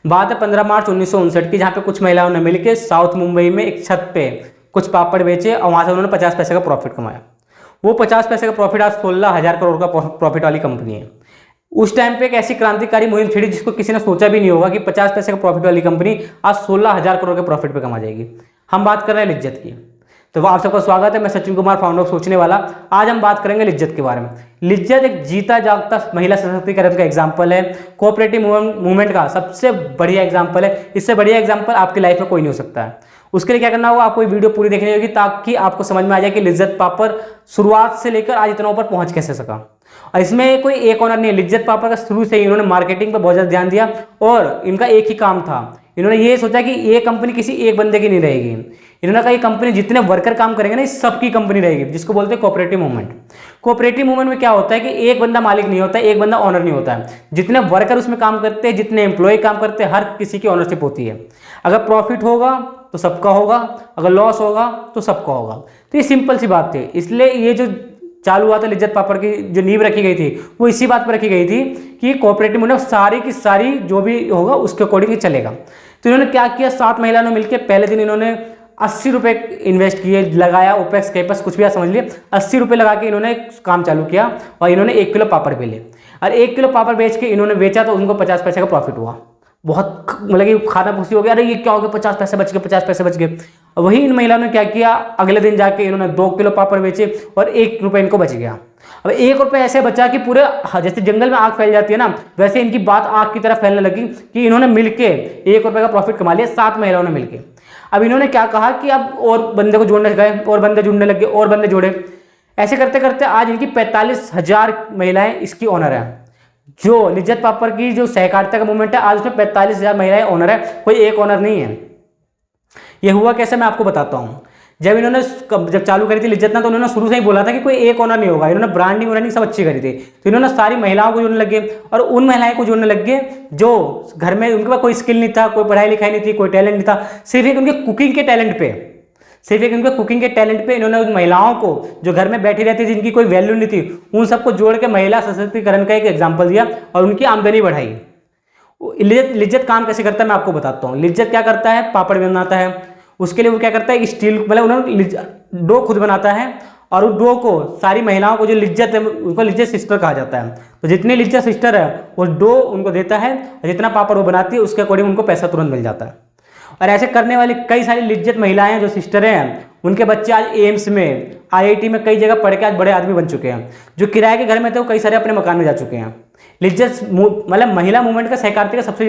बात है 15 मार्च 1959 की, जहाँ पे कुछ महिलाओं ने मिलकर साउथ मुंबई में एक छत पे कुछ पापड़ बेचे और वहाँ से उन्होंने 50 पैसे का प्रॉफिट कमाया। वो 50 पैसे का प्रॉफिट आज 16,000 करोड़ का प्रॉफिट वाली कंपनी है। उस टाइम पे एक ऐसी क्रांतिकारी मुहिम छिड़ी जिसको किसी ने सोचा भी नहीं होगा कि 50 पैसे का प्रॉफिट वाली कंपनी आज 16,000 करोड़ के प्रॉफिट पे कमा जाएगी। हम बात कर रहे हैं लिज्जत की। तो आप सबका स्वागत है, मैं सचिन कुमार, फाउंडर ऑफ सोचने वाला। आज हम बात करेंगे लिज्जत के बारे में। लिज्जत एक जीता जागता महिला सशक्तिकरण का एग्जाम्पल है, कोऑपरेटिव मूवमेंट का सबसे बढ़िया एग्जाम्पल है। इससे बढ़िया एग्जाम्पल आपकी लाइफ में कोई नहीं हो सकता है। उसके लिए क्या करना होगा, आपको ये वीडियो पूरी देखनी होगी ताकि आपको समझ में आ जाए कि लिज्जत पापड़ शुरुआत से लेकर आज इतना ऊपर पहुंच कैसे सका। और इसमें कोई एक ऑनर नहीं है। लिज्जत पापड़ का शुरू से ही इन्होंने मार्केटिंग पर बहुत ज़्यादा ध्यान दिया और इनका एक ही काम था। इन्होंने ये सोचा कि ये कंपनी किसी एक बंदे की नहीं रहेगी। इन्होंने कहा ये कंपनी जितने वर्कर काम करेंगे ना, इस सबकी कंपनी रहेगी, जिसको बोलते हैं कोऑपरेटिव मूवमेंट। कोऑपरेटिव मूवमेंट में क्या होता है कि एक बंदा मालिक नहीं होता है, एक बंदा ऑनर नहीं होता है। जितने वर्कर उसमें काम करते हैं, जितने एम्प्लॉय काम करते हैं, हर किसी की ऑनरशिप होती है। अगर प्रॉफिट होगा तो सबका होगा, अगर लॉस होगा तो सबका होगा। तो ये सिंपल सी बात थी। इसलिए ये जो चालू हुआ था लिज्जत पापड़ की जो नींव रखी गई थी, वो इसी बात पर रखी गई थी कि कोऑपरेटिव मूवमेंट सारी की सारी जो भी होगा उसके अकॉर्डिंग ही चलेगा। तो इन्होंने क्या किया, 7 महिलाओं ने मिलकर पहले दिन इन्होंने 80 रुपये इन्वेस्ट किए, लगाया, ओपेक्स कैपेक्स कुछ भी आप समझ लिए, 80 रुपये लगा के इन्होंने काम चालू किया और इन्होंने 1 किलो पापड़ बेले। और 1 किलो पापड़ बेच के इन्होंने बेचा तो उनको 50 पैसे का प्रॉफिट हुआ। बहुत मतलब कि खाना खुशी हो गया, अरे ये क्या हो गया, 50 पैसे बच गए, 50 पैसे बच गए। वही इन महिलाओं ने क्या किया, अगले दिन जाके इन्होंने 2 किलो पापड़ बेचे और 1 रुपये इनको बच गया। अब 1 रुपये ऐसे बचा कि पूरे जैसे जंगल में आग फैल जाती है ना, वैसे इनकी बात आग की तरह फैलने लगी कि इन्होंने मिलके 1 रुपये का प्रॉफिट कमा लिया, 7 महिलाओं ने मिलके। अब इन्होंने क्या कहा कि अब और बंदे को जोड़ने गए, और बंदे जुड़ने लगे, और बंदे जोड़े। ऐसे करते करते आज इनकी 45,000 महिलाएं इसकी ऑनर है। जो लिज्जत पापड़ की जो सहकारिता का मूवमेंट है, आज उसमें 45,000 महिलाएं ऑनर है, कोई एक ऑनर नहीं है। ये हुआ कैसे, मैं आपको बताता हूँ। जब चालू करी थी लिज्जत ना, तो उन्होंने शुरू से ही बोला था कि कोई एक ऑनर नहीं होगा। इन्होंने ब्रांडिंग व्रांडिंग सब अच्छी करी थी। तो इन्होंने सारी महिलाओं को जोड़ने लगे और उन महिलाओं को जोड़ने लगे जो घर में उनके पास कोई स्किल नहीं था, कोई पढ़ाई लिखाई नहीं थी, कोई टैलेंट नहीं था, सिर्फ एक उनके कुकिंग के टैलेंट पे इन्होंने उन महिलाओं को जो घर में बैठी रहती थी, जिनकी कोई वैल्यू नहीं थी, उन सबको जोड़ के महिला सशक्तिकरण का एक एग्जाम्पल दिया और उनकी आमदनी बढ़ाई। लिज्जत काम कैसे करता है मैं आपको बताता हूँ। लिज्जत क्या करता है, पापड़ बनाता है। उसके लिए वो क्या करता है, स्टील मतलब उन्होंने डो खुद बनाता है और उस डो को सारी महिलाओं को जो लिज्जत है उनको लिज्जत सिस्टर कहा जाता है। तो जितनी लिज्जत सिस्टर है वो डो उनको देता है और जितना पापड़ वो बनाती है उसके अकॉर्डिंग उनको पैसा तुरंत मिल जाता है। और ऐसे करने वाली कई सारी लिज्जत महिलाएं जो सिस्टर हैं, उनके बच्चे आज एम्स में, IIT में, कई जगह पढ़ के आज बड़े आदमी बन चुके हैं। जो किराए के घर में थे वो कई सारे अपने मकान में जा चुके हैं। लिज्जत मतलब महिला मूवमेंट का सहकारिता का सबसे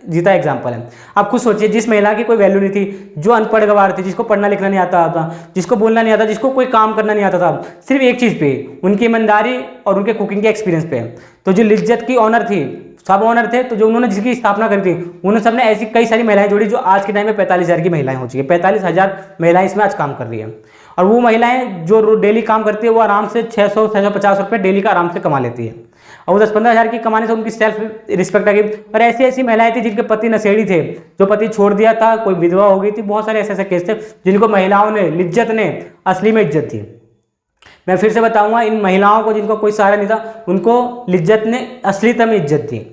जीता एग्जाम्पल है। आप खुद सोचिए, जिस महिला की कोई वैल्यू नहीं थी, जो अनपढ़ गवार थी, जिसको पढ़ना लिखना नहीं आता था, जिसको बोलना नहीं आता, जिसको कोई काम करना नहीं आता था, सिर्फ एक चीज़ पे, उनकी ईमानदारी और उनके कुकिंग के एक्सपीरियंस पे। तो जो लिज्जत की ऑनर थी, सब ऑनर थे, तो जो उन्होंने जिसकी स्थापना करी थी, उन्होंने सबने ऐसी कई सारी महिलाएं जोड़ी जो आज के टाइम में 45,000 की महिलाएं हो चुकी है। 45,000 महिलाएं इसमें आज काम कर रही है। और वो महिलाएं जो डेली काम करती है वो आराम से 600-650 रुपये डेली का आराम से कमा लेती है। और वो 10-15,000 की कमाने से उनकी सेल्फ रिस्पेक्ट आ गई। और ऐसी ऐसी महिलाएं थी जिनके पति नशेड़ी थे, जो पति छोड़ दिया था, कोई विधवा हो गई थी, बहुत सारे ऐसे ऐसे केस थे जिनको महिलाओं ने, लिज्जत ने असली में इज्जत दी। मैं फिर से बताऊंगा, इन महिलाओं को जिनको कोई सहारा नहीं था, उनको लिज्जत ने असलियत में इज्जत दी।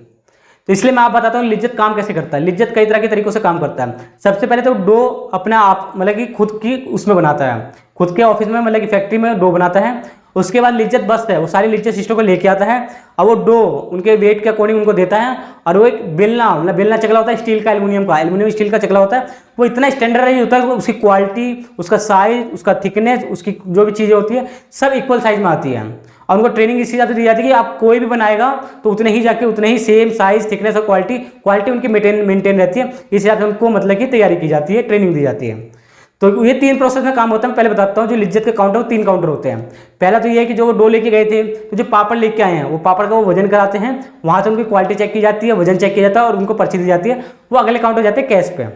तो इसलिए मैं आप बताता हूँ लिज्जत काम कैसे करता है। लिज्जत कई तरह के तरीकों से काम करता है। सबसे पहले तो डो अपने आप मतलब कि खुद की उसमें बनाता है, खुद के ऑफिस में मतलब कि फैक्ट्री में डो बनाता है। उसके बाद लिज्जत बस है, वो सारी लिज्जत सिस्टम को लेके आता है और वो डो उनके वेट के अकॉर्डिंग उनको देता है। और वो एक बेलना मतलब बेलना चकला होता है स्टील का, एल्यूमिनियम स्टील का चकला होता है। वो इतना स्टैंडर्डाइज होता है, उसकी क्वालिटी, उसका साइज, उसका थिकनेस, उसकी जो भी चीज़ें होती है सब इक्वल साइज में आती है। और उनको ट्रेनिंग इसी हिसाब से दी जाती है कि आप कोई भी बनाएगा तो उतने ही जाके उतने ही सेम साइज, थिकनेस और क्वालिटी उनकी मेंटेन रहती है। इस हिसाब से उनको मतलब कि तैयारी की जाती है, ट्रेनिंग दी जाती है। तो ये 3 प्रोसेस में काम होता है। मैं पहले बताता हूँ जो लिज्जत के काउंटर, 3 काउंटर होते हैं। पहला तो ये है कि जो डो लेके गए थे, तो जो पापड़ लेके आए हैं वो पापड़ का वो वजन कराते हैं, वहाँ से उनकी क्वालिटी चेक की जाती है, वजन चेक किया जाता है और उनको पर्ची दी जाती है। वो अगले काउंटर जाते हैं कैश पे,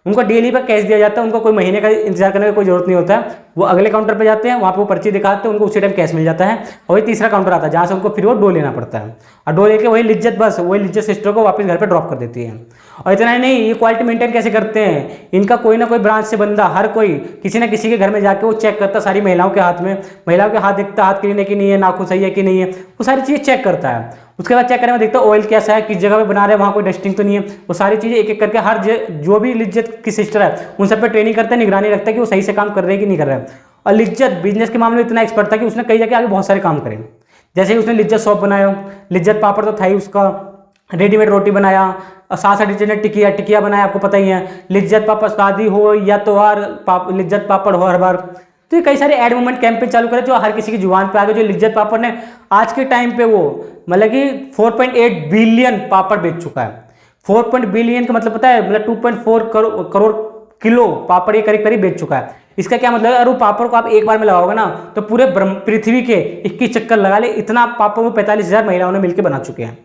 उनको डेली पर कैश दिया जाता है। उनको कोई महीने का इंतजार करने का कोई जरूरत नहीं होता है। वो अगले काउंटर पे जाते हैं, वहाँ पे वो पर्ची दिखाते हैं, उनको उसी टाइम कैश मिल जाता है। और वही तीसरा काउंटर आता है जहाँ से उनको फिर वो डो लेना पड़ता है और डो लेके वही लिज्जत बस वही लिज्जत सिस्टर को वापस घर पे ड्रॉप कर देती है। और इतना ही नहीं, ये क्वालिटी मेंटेन कैसे करते हैं, इनका कोई ना कोई ब्रांच से बंदा हर कोई किसी ना किसी के घर में जाके वो चेक करता सारी महिलाओं के हाथ में, महिलाओं के हाथ दिखता, हाथ क्लीन है कि नहीं है, नाखून सही है कि नहीं है, वो सारी चीज़ें चेक करता है। उसके बाद चेक करें, मैं देखता हूँ ऑयल कैसा है, किस जगह पे बना रहे हैं, वहाँ कोई डस्टिंग तो नहीं है। वो सारी चीज़ें एक एक करके हर जो भी लिज्जत की सिस्टर है उन सब पे ट्रेनिंग करता है, निगरानी रखता है कि वो सही से काम कर रहे हैं कि नहीं कर रहे हैं। और लिज्जत बिजनेस के मामले में इतना एक्सपर्ट था कि उसने कई जगह आगे बहुत सारे काम करे। जैसे उसने लिज्जत शॉप बनाया, लिज्जत पापड़ तो था ही, उसका रेडीमेड रोटी बनाया, और साथ साथ लिज्जत ने टिकिया बनाया, आपको पता ही है। लिज्जत पापड़ शादी हो या त्योहार, लिज्जत पापड़ हो हर बार। तो ये कई सारे एड मूवमेंट कैंपेन चालू करे जो हर किसी की जुबान पे आ गए। जो लिज्जत पापड़ ने आज के टाइम पे वो मतलब कि 4.8 बिलियन पापड़ बेच चुका है। 4 बिलियन का मतलब पता है, मतलब 2.4 करोड़ किलो पापड़ ये करीब करीब बेच चुका है। इसका क्या मतलब है, अगर वो पापड़ को आप एक बार में लगाओगे ना तो पूरे पृथ्वी के 21 चक्कर लगा ले, इतना पापड़ वो 45,000 महिलाओं ने मिलकर बना चुके हैं।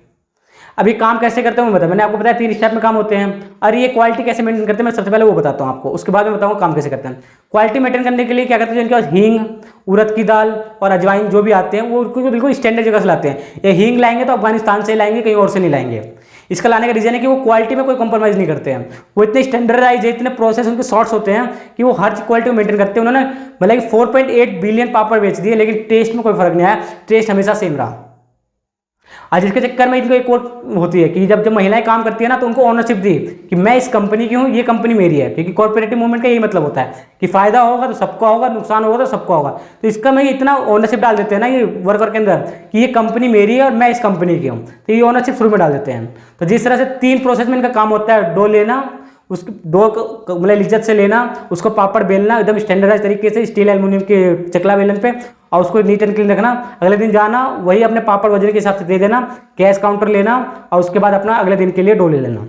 अभी काम कैसे करते हैं मैं बता, मैंने आपको बताया 3 स्टेप में काम होते हैं। और ये क्वालिटी कैसे मेंटेन करते हैं मैं सबसे पहले वो बताता हूँ आपको, उसके बाद मैं बताऊँगा काम कैसे करते हैं। क्वालिटी मेंटेन करने के लिए क्या करते हैं, जिनके पास हींग, उड़द की दाल और अजवाइन जो भी आते हैं वो उनको बिल्कुल स्टैंडर्ड जगह से लाते हैं। ये हींग लाएंगे तो अफगानिस्तान से लाएंगे, कहीं और से नहीं लाएंगे। इसका लाने का रीजन है कि वो क्वालिटी में कोई कॉम्प्रोमाइज़ नहीं करते हैं। वो इतने स्टैंडर्डाइज है, इतने प्रोसेस उनके शॉर्ट्स होते हैं कि वो हर क्वालिटी को मेंटेन करते हैं। उन्होंने मतलब कि 4.8 बिलियन पापड़ बेच दिए, लेकिन टेस्ट में कोई फर्क नहीं आया, टेस्ट हमेशा सेम रहा। आज इसके चक्कर में इनको एक और होती है कि जब महिलाएं काम करती है ना तो उनको ओनरशिप दी कि मैं इस कंपनी की हूँ, ये कंपनी मेरी है। क्योंकि कॉर्पोरेटिव मूवमेंट का यही मतलब होता है कि फायदा होगा तो सबका होगा, नुकसान होगा तो सबका होगा। तो इसका मैं इतना ओनरशिप डाल देते हैं ना ये वर्कर के अंदर कि ये कंपनी मेरी है और मैं इस कंपनी की हूँ, तो ये ओनरशिप शुरू में डाल देते हैं। तो जिस तरह से 3 प्रोसेस में इनका काम होता है, डो लेना, उसकी डो मतलब लिज्जत से लेना, उसको पापड़ बेलना एकदम स्टैंडर्डाइज तरीके से स्टील एल्युमिनियम के चकला बेलन पे, और उसको नीट एंड क्लीन रखना। अगले दिन जाना, वही अपने पापड़ वजन के हिसाब से दे देना, कैश काउंटर लेना, और उसके बाद अपना अगले दिन के लिए डो ले लेना।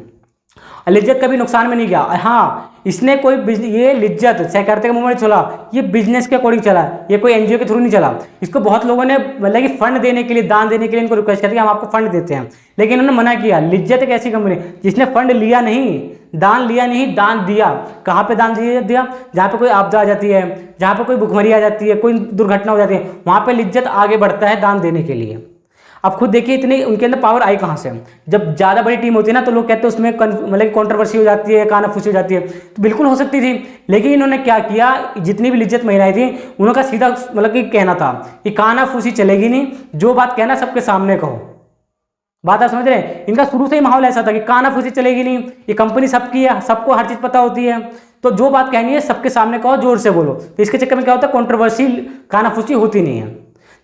लिज्जत कभी नुकसान में नहीं गया। हाँ, इसने कोई ये लिज्जत सहकारिता का मूवमेंट चला, ये बिजनेस के अकॉर्डिंग चला, ये कोई एनजीओ के थ्रू नहीं चला। इसको बहुत लोगों ने मतलब कि फंड देने के लिए, दान देने के लिए इनको रिक्वेस्ट किया कि हम आपको फंड देते हैं, लेकिन इन्होंने मना किया। लिज्जत एक ऐसी कंपनी जिसने फंड लिया नहीं, दान लिया नहीं, दान दिया। कहाँ पे दान दिया? जहाँ पे कोई आपदा आ जाती है, जहाँ पे कोई भुखमरी आ जाती है, कोई दुर्घटना हो जाती है, वहाँ पे लिज्जत आगे बढ़ता है दान देने के लिए। आप खुद देखिए इतनी उनके अंदर पावर आई कहाँ से। जब ज़्यादा बड़ी टीम होती है ना तो लोग कहते हैं उसमें मतलब कंट्रोवर्सी हो जाती है, कानाफूसी हो जाती है, तो बिल्कुल हो सकती थी। लेकिन इन्होंने क्या किया, जितनी भी लिज्जत महिलाएं थी उनका सीधा मतलब कि कहना था कि कानाफूसी चलेगी नहीं, जो बात कहना सबके सामने कहो। बात आप समझ रहे हैं? इनका शुरू से ही माहौल ऐसा था कि कानाफूसी चलेगी नहीं, ये कंपनी सबकी है, सबको हर चीज़ पता होती है, तो जो बात कहनी है सबके सामने कहो, जोर से बोलो। तो इसके चक्कर में क्या होता है, कंट्रोवर्सी कानाफूसी होती नहीं है,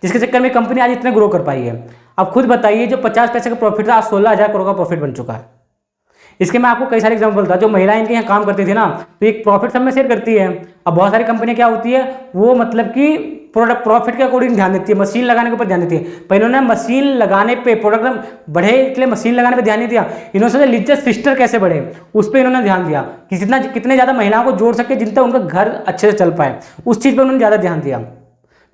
जिसके चक्कर में कंपनी आज इतने ग्रो कर पाई है। अब खुद बताइए, जो 50 पैसे का प्रॉफिट था आज 16,000 करोड़ का प्रॉफिट बन चुका है। इसके मैं आपको कई सारे एग्जांपल था। जो महिलाएं इनके यहाँ काम करती थी ना तो एक प्रॉफिट सब में शेयर करती है। अब बहुत सारी कंपनियां क्या होती है, वो मतलब कि प्रोडक्ट प्रॉफिट के अकॉर्डिंग ध्यान देती है, मशीन लगाने के ऊपर ध्यान देती है। पर इन्होंने मशीन लगाने पे, प्रोडक्ट बढ़े इसलिए मशीन लगाने पे ध्यान नहीं दिया। इन्होंने सोचा लिज्जत सिस्टर कैसे बढ़े, उस पर इन्होंने ध्यान दिया कि कितने ज़्यादा महिलाओं को जोड़ सके जिनसे उनका घर अच्छे से चल पाए, उस चीज़ पर उन्होंने ज़्यादा ध्यान दिया।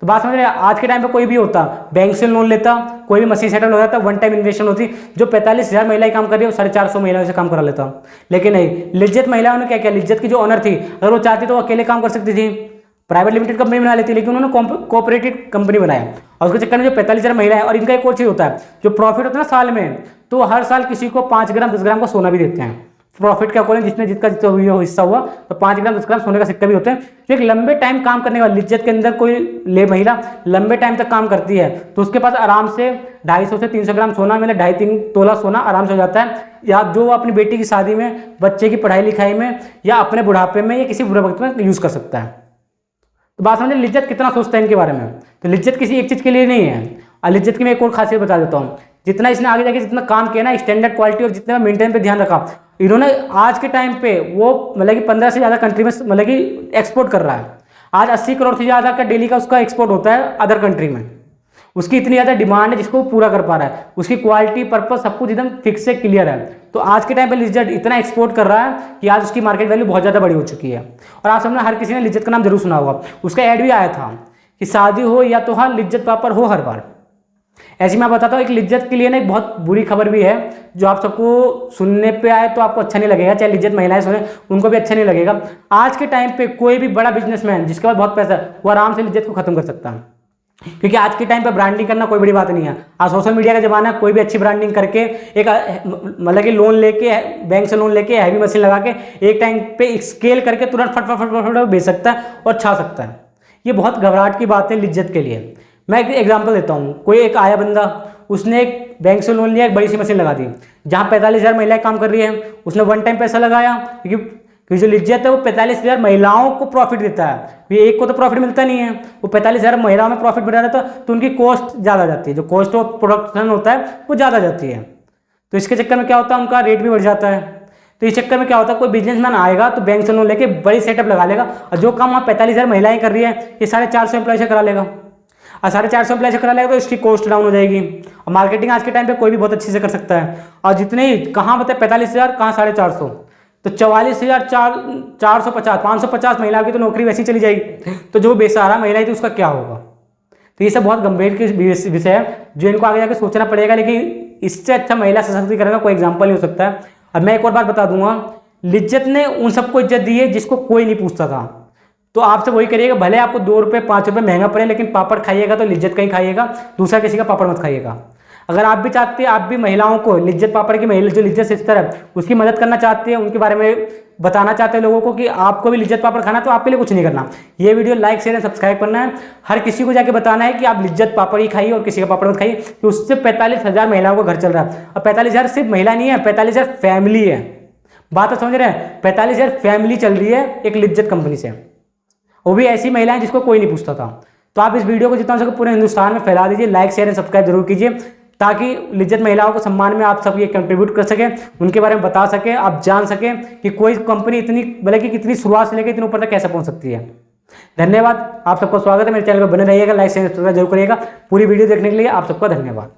तो बात समझ रहे हैं? आज के टाइम पे कोई भी होता, बैंक से लोन लेता, कोई भी मशीन सेटल हो जाता, वन टाइम इन्वेस्टमेंट होती। जो 45,000 महिलाएं काम कर रही है, 450 महिलाओं से काम करा लेता। लेकिन नहीं, लिज्जत महिलाओं ने क्या किया, लिज्जत की जो ऑनर थी, अगर वो चाहती तो वो अकेले काम कर सकती थी, प्राइवेट लिमिटेड कंपनी बना लेती, लेकिन उन्होंने कोऑपरेटिव कंपनी बनाया। और उसके चक्कर में जो 45,000 महिलाएं, और इनका एक और चीज़ होता है, जो प्रॉफिट होता है ना साल में, तो हर साल किसी को 5 ग्राम 10 ग्राम का सोना भी देते हैं प्रॉफिट के अकॉर्डिंग, जिसका हिस्सा हुआ, तो 5 ग्राम 10 ग्राम सोने का सिक्का भी होते हैं। तो एक लंबे टाइम काम करने वाली लिज्जत के अंदर कोई महिला लंबे टाइम तक काम करती है तो उसके पास आराम से 250 से 300 ग्राम सोना, मतलब 2.5-3 तोला सोना आराम से हो जाता है। या जो वो अपनी बेटी की शादी में, बच्चे की पढ़ाई लिखाई में, या अपने बुढ़ापे में, या किसी बुरे वक्त में यूज़ कर सकता है। तो बात समझे लिज्जत कितना सोचता है इनके बारे में। तो लिज्जत किसी एक चीज़ के लिए नहीं है। और लिज्जत की मैं एक और खासियत बता देता हूँ, जितना इसने आगे जाके जितना काम किया ना, स्टैंडर्ड क्वालिटी और जितना मेंटेन पे ध्यान रखा, इन्होंने आज के टाइम पे वो मतलब कि 15 से ज़्यादा कंट्री में मतलब कि एक्सपोर्ट कर रहा है। आज 80 करोड़ से ज़्यादा का डेली का उसका एक्सपोर्ट होता है अदर कंट्री में। उसकी इतनी ज़्यादा डिमांड है जिसको वो पूरा कर पा रहा है, उसकी क्वालिटी पर्पस सब कुछ एकदम फिक्स से क्लियर है। तो आज के टाइम पे लिज्जत इतना एक्सपोर्ट कर रहा है कि आज उसकी मार्केट वैल्यू बहुत ज़्यादा बड़ी हो चुकी है। और आप सबने, हर किसी ने लिज्जत का नाम जरूर सुना होगा, उसका ऐड भी आया था कि शादी हो या तो हाँ लिज्जत पापड़ हो हर बार। ऐसे मैं बताता हूँ, एक लिज्जत के लिए ना एक बहुत बुरी खबर भी है, जो आप सबको सुनने पे आए तो आपको अच्छा नहीं लगेगा, चाहे लिज्जत महिलाएं सुने उनको भी अच्छा नहीं लगेगा। आज के टाइम पे कोई भी बड़ा बिजनेसमैन जिसके पास बहुत पैसा है, वो आराम से लिज्जत को खत्म कर सकता है। क्योंकि आज के टाइम पे ब्रांडिंग करना कोई बड़ी बात नहीं है। आज सोशल मीडिया का जमाना है, कोई भी अच्छी ब्रांडिंग करके एक मतलब कि लोन लेके, बैंक से लोन लेके, हैवी मशीन लगा के एक टाइम पे स्केल करके तुरंत फट फट फट फट बेच सकता है और छा सकता है। ये बहुत घबराहट की बात है लिज्जत के लिए। मैं एक एग्जांपल देता हूँ। कोई एक आया बंदा, उसने एक बैंक से लोन लिया, एक बड़ी सी मशीन लगा दी, जहाँ 45,000 महिलाएं काम कर रही है, उसने वन टाइम पैसा लगाया, क्योंकि जो लिज्जत है वो 45,000 महिलाओं को प्रॉफिट देता है, ये एक को तो प्रॉफिट मिलता नहीं है, वो 45,000 महिलाओं में प्रॉफिट बढ़ा देता है, तो उनकी कॉस्ट ज़्यादा जाती है, जो कॉस्ट ऑफ प्रोडक्शन होता है वो ज़्यादा जाती है। तो इसके चक्कर में क्या होता है, उनका रेट भी बढ़ जाता है। तो इस चक्कर में क्या होता है, कोई बिजनेसमैन आएगा तो बैंक से लोन लेके बड़ी सेटअप लगा लेगा, और जो काम वहाँ 45,000 महिलाएं कर रही है ये 450 एम्प्लॉय से करा लेगा, और 450 एम्प्लॉय से करा लेगा तो इसकी कॉस्ट डाउन हो जाएगी। और मार्केटिंग आज के टाइम पे कोई भी बहुत अच्छे से कर सकता है, और जितने ही कहाँ बताए 45,000 कहाँ 450, तो 44,450 550 महिलाओं की तो नौकरी वैसी चली जाएगी, तो जो बेसहारा महिला थी उसका क्या होगा। तो ये सब बहुत गंभीर विषय है जो इनको आगे जाकर सोचना पड़ेगा, लेकिन इससे अच्छा महिला सशक्तिकरण का कोई एग्जाम्पल नहीं हो सकता है। अब मैं एक और बात बता दूंगा, लिज्जत ने उन सबको इज्जत दी है जिसको कोई नहीं पूछता था। तो आपसे वही करिएगा, भले आपको 2 रुपये 5 रुपये महंगा पड़े, लेकिन पापड़ खाइएगा तो लिज्जत का ही खाइएगा, दूसरा किसी का पापड़ मत खाइएगा। अगर आप भी चाहते हैं, आप भी महिलाओं को लिज्जत पापड़ की महिला जो लिज्जत सिस्टर है उसकी मदद करना चाहते हैं, उनके बारे में बताना चाहते हैं लोगों को कि आपको भी लिज्जत पापड़ खाना, तो आपके लिए कुछ नहीं करना, ये वीडियो लाइक शेयर सब्सक्राइब करना है, हर किसी को जाके बताना है कि आप लिज्जत पापड़ ही खाइए और किसी का पापड़ मत खाइए, कि उससे 45,000 महिलाओं का घर चल रहा है। और 45,000 सिर्फ महिला नहीं है, 45,000 फैमिली है। बात तो समझ रहे हैं, 45,000 फैमिली चल रही है एक लिज्जत कंपनी से, वो भी ऐसी महिलाएं जिसको कोई नहीं पूछता था। तो आप इस वीडियो को जितना हो सके पूरे हिंदुस्तान में फैला दीजिए, लाइक शेयर एंड सब्सक्राइब जरूर कीजिए, ताकि लिज्जत महिलाओं को सम्मान में आप सब ये कंट्रीब्यूट कर सकें, उनके बारे में बता सकें, आप जान सकें कि कोई कंपनी इतनी मतलब कि कितनी शुरुआत से लेकर इतने ऊपर तक कैसे पहुंच सकती है। धन्यवाद, आप सबका स्वागत है मेरे चैनल पर, बने रहिएगा, लाइक शेयर सब्सक्राइब जरूर करिएगा। पूरी वीडियो देखने के लिए आप सबका धन्यवाद।